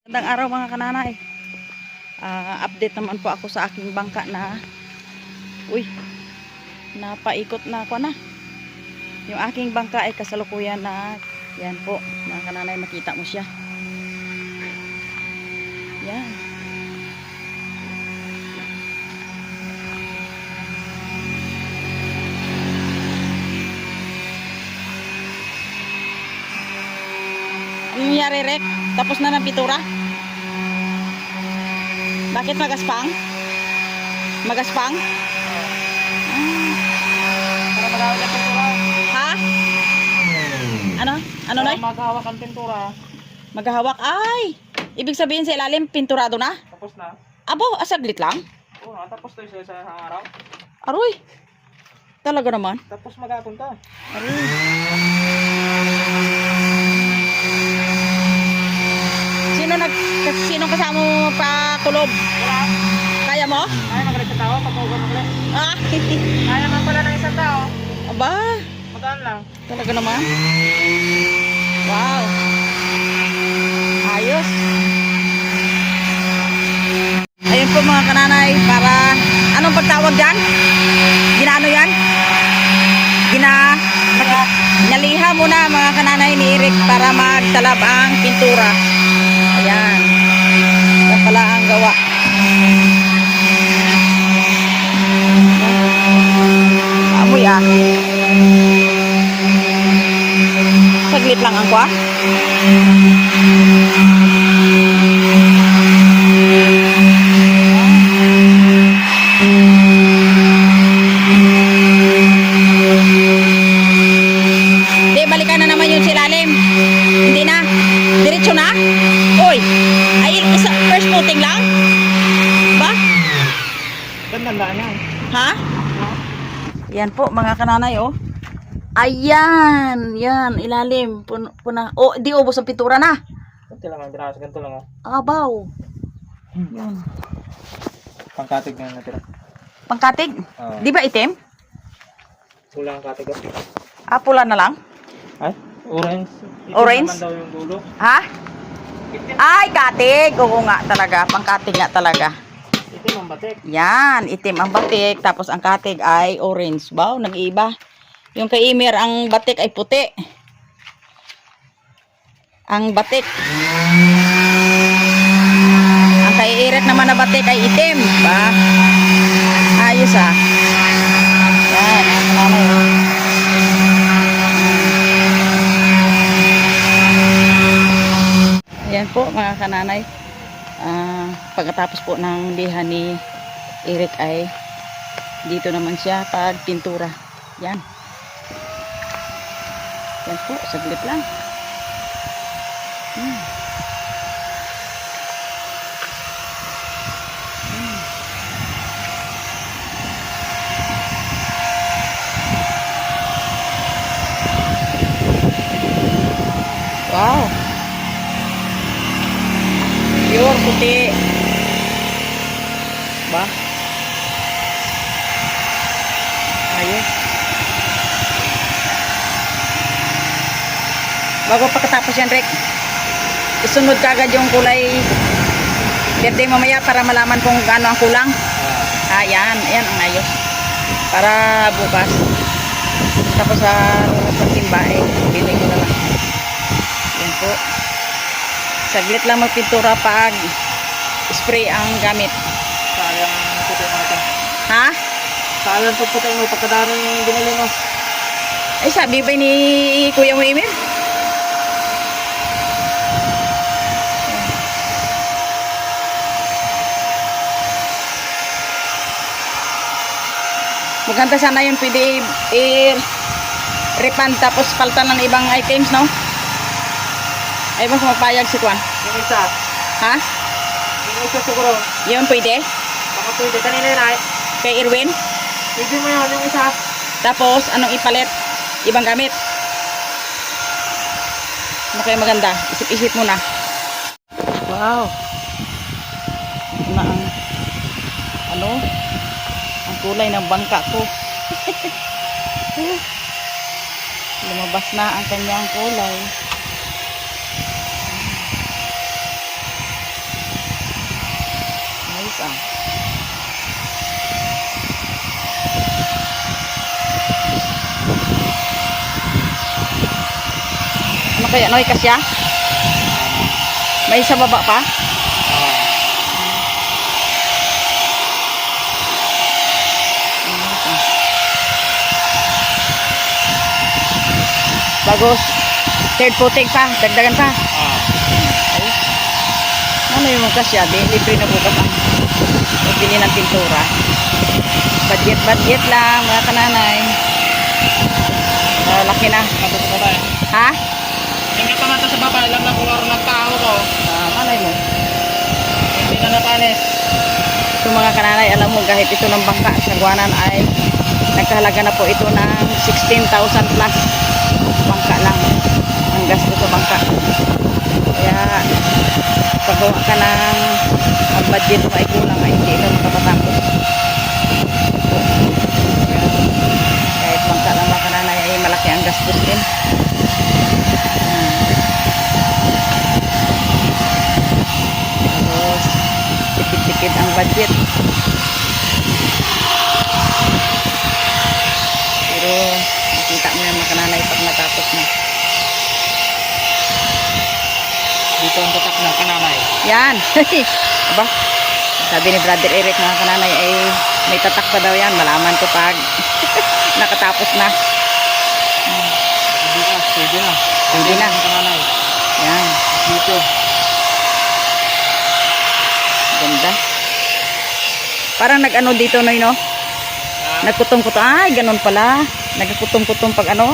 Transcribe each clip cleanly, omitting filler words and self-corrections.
Magandang araw mga kananay. Update naman po ako sa aking bangka na napaikot na ako na. Yung aking bangka ay kasalukuyan na yan po mga kananay, makita mo siya. Yan. Anong nangyari, Rek? Tapos na ng pintura? Bakit magaspang? Magaspang? Para maghawak ang pintura. Ha? Ano? Ano na? Maghawak ang pintura. Maghahawak? Ay! Ibig sabihin sa ilalim, pinturado na? Tapos na. Abo, saglit lang? Oo, tapos to isa sa araw. Aroy! Talaga naman? Tapos magapunta. Aroy! Sino kasama mo pa kulob? Wala. Kaya mo? Kaya magalit sa tao pag ugan ulit. Ah! Kaya naman pala ng isang tao. Aba! Magaan lang. Talaga naman? Wow! Ayos! Ayun po mga kananay, para anong pagtawag dyan? Ginaano yan? Naliha muna mga kananay ni Eric para magtalab ang pintura. Ayan. Yan pala ang gawa. Amoy ah. Saglit lang ang kwa. Balikan na naman yung silalim. Hindi na. Diretso na. Uy. Ay, first footing lang. Ba? Gandaan yan. Ha? Yan po mga kananay oh. Ayan. Yan. Ilalim. Puna. Oh, di ubos ang pintura na. Ganito lang ang ginasa. Ganito lang oh. Abaw. Yan. Pangkatig na natira. Pangkatig? Di ba itim? Pula ang katig oh. Pula na lang? Ay? Orange. Orange? Naman daw yung dulo. Ha? Ay, katig. Oo nga talaga. Pangkatig nga talaga. Itim ang batik. Yan, itim ang batik. Tapos ang katig ay orange. Wow, nag-iiba. Yung kay Imer, ang batik ay puti. Ang batik. Ang kay Eric naman na batik ay itim. Ba? Ayos ah. Yan, ang nanay. Yan po mga kananay. Pagkatapos po ng liha ni Eric ay dito naman siya pag pintura. Yan. Yan po, saglit lang. Wow. Pure puti. Ba? Ayos. Bago pagkatapos yan, Rick, isunod ka agad yung kulay verde mamaya para malaman kung gaano ang kulang. Yan. Ayan ang ayos. Para bukas. Tapos sa timba pili ko na lang. Yan po. Saglit lang magpintura pag spray ang gamit. Sayang puti mo ito. Ha? Sayang puti mo pagkadaring binili mo. Ay, sabi ba ni Kuya mo Emir? Maganda sana yun, pwede i-refund tapos paltan ng ibang items, no? Ay ba kumapayag si Kwan? Yung isa. Ha? Yung isa siguro. Yun pwede? Baka pwede. Kanina yun ay. Kay Irwin? Pwede mo yun yung isa. Tapos, anong ipalit? Ibang gamit? Ano kayo maganda? Isip-isip mo na. Wow! Ito na ang ang kulay ng bangka ko. Lumabas na ang kanyang kulay. kaya Noy kasya? May sa baba pa? Bagos. Third footing pa, dagdagan pa. Ano yung kasya? Libre na bukas ang bili ng pintura. Budget lang mga kananay. Laki na. Ito sa baba. Ha? Hindi pa man sa baba. Alam lang kung ano nagtao ko. Malay mo. Hindi na napanis. Ito mga kananay, alam mo kahit ito ng bangka sa Guanan ay nagkahalaga na po ito ng 16,000 plus. Bangka lang ang gasto sa bangka. Kaya pagawa ka ng ang budget mo ay kulang ay hindi ka makapatapos. Kahit bangka lang mga kananay ay malaki ang gastos din. Tapos tipid-tipid ang budget. Pero makita mo yung mga kananay pag natapos na. Dito ang tatak ng kananay. Yan. Aba, sabi ni Brother Eric mga kananay ay may tatak pa daw yan. Malaman ko pag nakatapos na. Hindi na. Pwede na. Pwede na. Ang kananay. Yan. Dito. Ganda. Parang nag-ano dito Noy, no? Nagkutong-kutong. Ay, ganun pala. Nagkutong-kutong pag ano.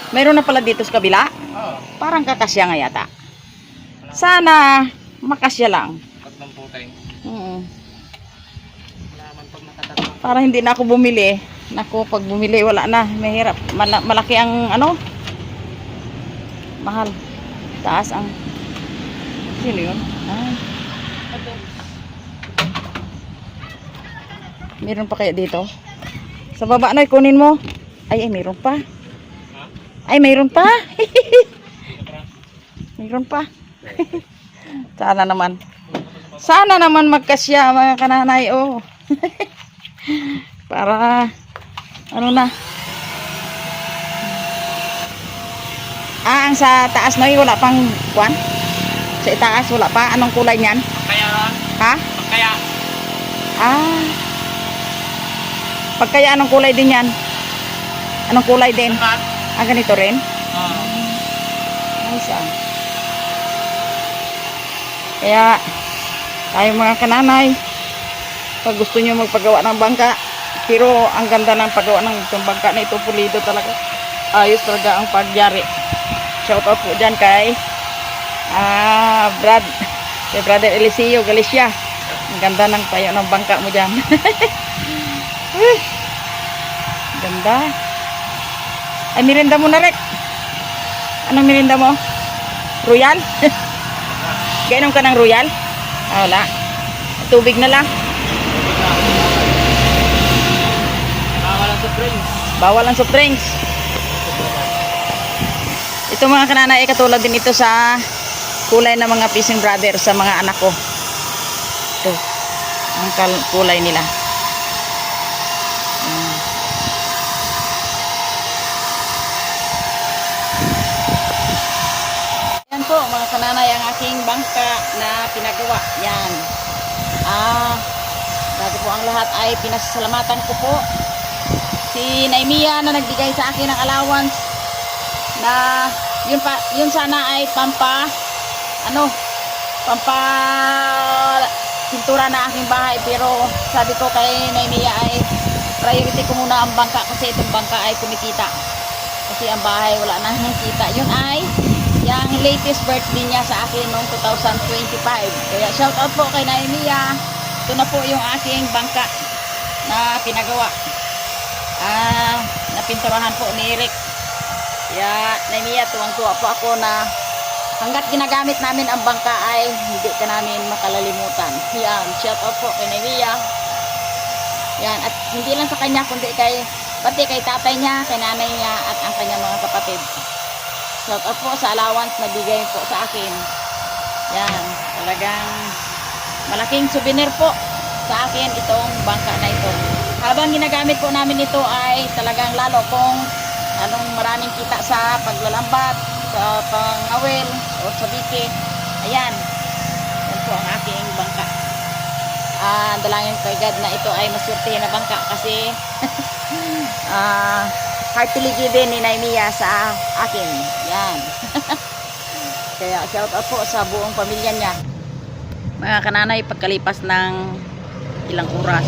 Mayroon na pala dito sa kabila. Oo. Parang kakasya nga yata. Sana makasya lang. Pag ng putay. Malaman pag nakatatang. Para hindi na ako bumili. Naku, pag bumili wala na. Mahirap. Malaki ang ano. Mahal. Taas ang. Sino yun? Ay. Meron pa kaya dito? Sa baba na kunin mo. Ay, meron pa. Ay, mayroon pa. Mayroon pa. Sana naman. Sana naman magkasya mga kananay. Oh. Para ano na. Ang sa taas Noy wala pang kuwan. Sa itaas wala pa. Anong kulay niyan? Kaya ron. Ha? Kaya. Pagkaya anong kulay din yan? Anong kulay din? Ganito rin? Nice ah. Kaya tayo mga kananay, pag gusto nyo magpagawa ng bangka, pero ang ganda ng paggawa ng itong bangka na ito, pulido talaga. Ayos talaga ang pagyari. Shout out po dyan kay Brother Eliseo Galicia. Ang ganda ng tayo ng bangka mo dyan. Ganda. Ay, merinda mo na, Rek. Anong merinda mo? Royal? Gainom ka ng Royal? Wala. Tubig na lang. Bawal ang soft drinks. Bawal ang soft drinks. Ito mga kananay, katulad din ito sa kulay ng mga fishing brother sa mga anak ko. Ito. Ang kulay nila. Yan po mga kananay ang aking bangka na pinagawa. Yan. Bago po ang lahat ay pinasasalamatan ko po si Naimia na nagbigay sa akin ng allowance na yun sana ay pampa pintura na aking bahay, pero sabi ko kay Naimia ay priority ko muna ang bangka kasi itong bangka ay kumikita kasi ang bahay wala na kita. Yun ay yung latest birthday niya sa akin noong 2025. Kaya shout out po kay Naimia. Ito na po yung aking bangka na pinagawa. Napinturahan po ni Eric. Kaya Naimia, tuwang-tuwa po ako na hanggat ginagamit namin ang bangka ay hindi ka namin makalalimutan. Yan, shout out po kay Naimia. Yan, at hindi lang sa kanya kundi pati kay tatay niya, kay nanay niya at ang kanyang mga kapatid. Shout out po sa allowance na bigay po sa akin. Yan, talagang malaking souvenir po sa akin itong bangka na ito. Habang ginagamit po namin ito ay talagang lalo kung anong maraming kita sa paglalambat, sa pangawil o sa biki. Ayan. Yan po ang aking bangka. Dalangin kay God na ito ay maswerte na bangka kasi heartily given ni Naimia sa akin. Yan. Kaya shout out po sa buong pamilya niya. Mga kananay, pagkalipas ng ilang oras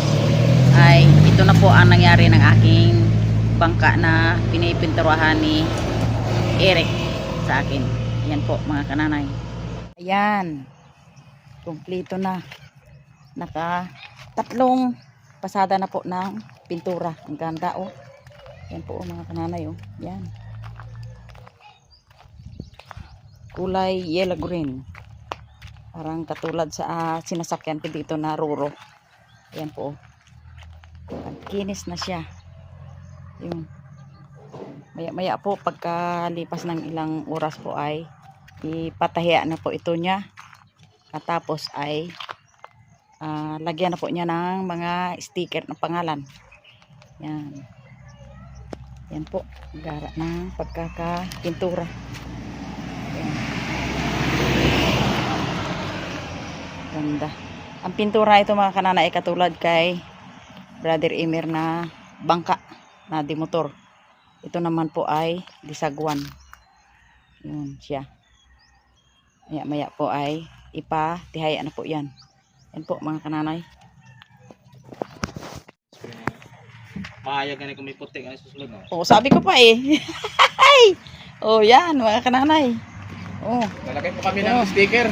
ay ito na po ang nangyari ng aking bangka na pinipinturahan ni Eric sa akin. Ayan po mga kananay. Ayan. Kompleto na. Naka tatlong pasada na po ng pintura. Ang ganda oh. Ayan po mga kananay oh. Ayan. Kulay yellow green. Parang katulad sa sinasakyan ko dito na Roro. Ayan po. Ang kinis na siya. Yung maya po pagkalipas ng ilang oras po ay ipatahiya na po ito niya. At tapos ay lagyan na po niya ng mga sticker ng pangalan. Yan. Yan po. Gara ng pagkakapintura. Yan. Ganda. Ang pintura ito mga kanana ay katulad kay Brother Emir na bangka na di motor. Ito naman po ay disagwan. Yun siya. Maya po ay ipatihaya na po yan. Yan po mga kananay. Maayag ka na kung may putik ay susunod no? Oh, sabi ko pa eh. Oh, yan mga kananay. Oh. Lalagay po kami ng sticker.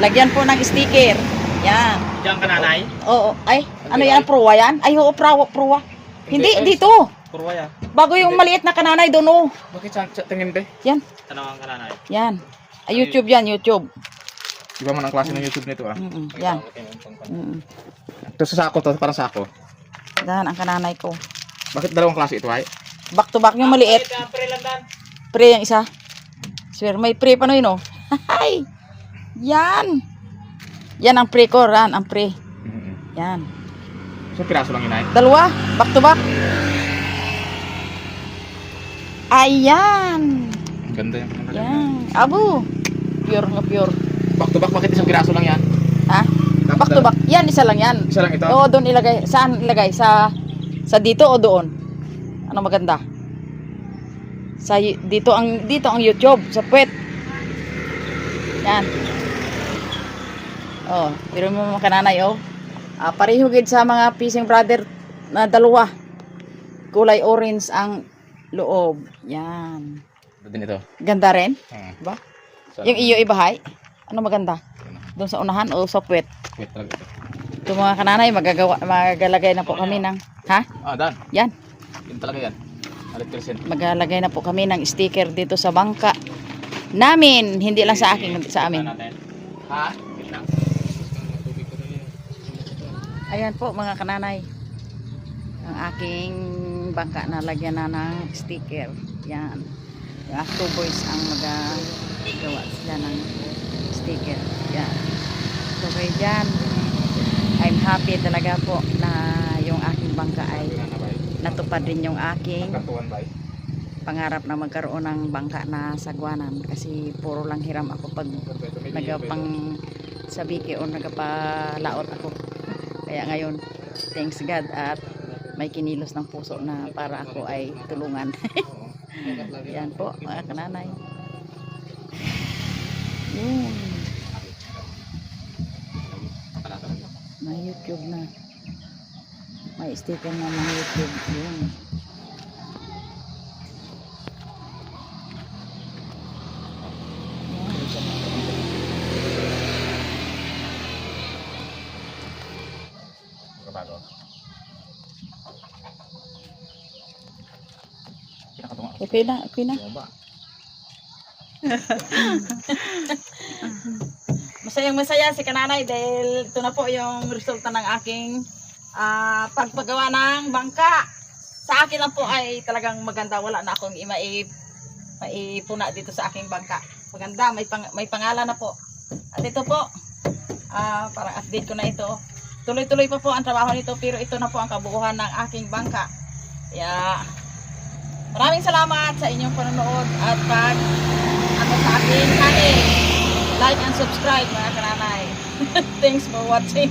Lagyan po ng sticker. Yan. Diyan ka nanay? Oo. Ay, ano yan? Pruwa yan? Ay, oo, pruwa. Hindi, dito. Purwa ya. Bago yung maliit na kananay doon, oh. Bakit sa tingin be? Yan. Tanawang ka nanay. Yan. Ay, YouTube yan, YouTube. Iba man ang klase ng YouTube nito ah. Yan. Ito sa sako to, parang sako. Yan ang kananay ko. Bakit dalawang klase ito ay? Back to back yung maliit. Pre yung isa. Swear, may pre pa no yun, oh. Ay. Yan. Yan ang pre ko, Ran, ang pre. Yan. So piraso lang yun ay? Dalawa, back to back. Ayan. Ganda yung pinagalan. Yan. Abo. Pure nga pure. Back to back, bakit isang piraso lang yan? Ha? Back to back. Yan, isa lang yan. Isa lang ito? Oo, doon ilagay. Saan ilagay? Sa dito o doon? Ano maganda? Dito ang YouTube, sa puwet. Yan. Oh, pero mo mga kananay oh. Pareho gid sa mga Fishing Brother na dalawa. Kulay orange ang loob. Yan. Ito din ito. Ganda rin? Ba? Yung iyo ibahay? Ano maganda? Doon sa unahan o sa puwet? Wait talaga ito. Ito mga kananay, magagalagay na po kami ng, ha? Dan. Yan. Yun talaga yan. 100%. Magalagay na po kami ng sticker dito sa bangka namin. Hindi lang sa akin, sa amin. Ha? Ayan po mga kananay. Ang aking bangka na lagyan na ng sticker. Yan. Yung Acto Boys ang magagawa sila ng sticker. Yan. So kaya dyan, I'm happy talaga po na yung aking bangka ay natupad din yung aking pangarap na magkaroon ng bangka na sagwanan. Kasi puro lang hiram ako pag nagapang sabiki o nagapalaot ako. Kaya ngayon, thanks God at may kinilos ng puso na para ako ay tulungan. Yan po, mga kananay. Yun. May YouTube na. May sticker na ng YouTube. Yun. Okay na, okay na. Masayang masaya si kananay dahil ito na po yung resulta ng aking pagpagawa ng bangka. Sa akin lang po ay talagang maganda. Wala na akong maipuna dito sa aking bangka. Maganda, may pangalan na po. At ito po, parang update ko na ito. tuloy-tuloy pa po ang trabaho nito, pero ito na po ang kabuuan ng aking bangka. Kaya maraming salamat sa inyong panonood at pag sa aking channel. Like and subscribe mga kananay. Thanks for watching.